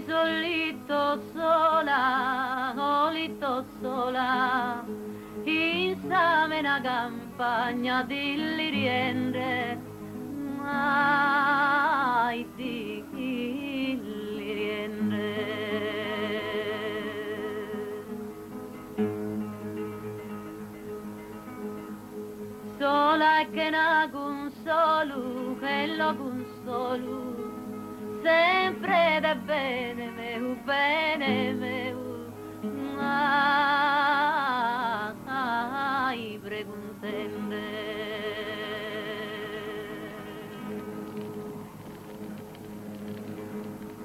solito sola, solito sola, in una campagna di riendre, mai di riendre. Sola e che na consolo, che lo consolo, sempre da bene meu, mai preguntende.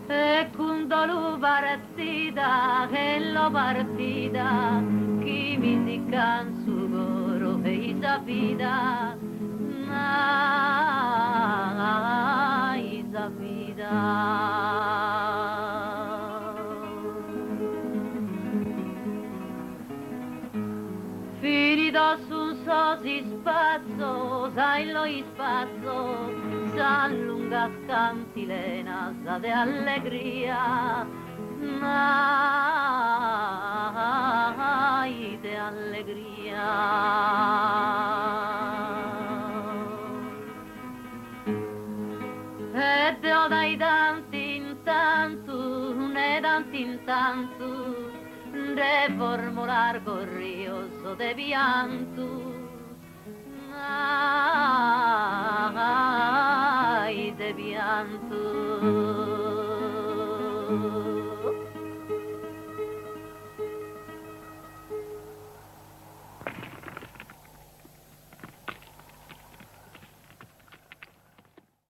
E quando lo partita, che lo partita, chi mi si canso coro e sa vita, mai sa Finito su so si spazzo, sai lo spazzo, s'allunga scantilena, sa de allegria, mai de allegria. E te dai tanti in tanto, ne tanti in tanto, de formular corrioso de pianto, ai de pianto.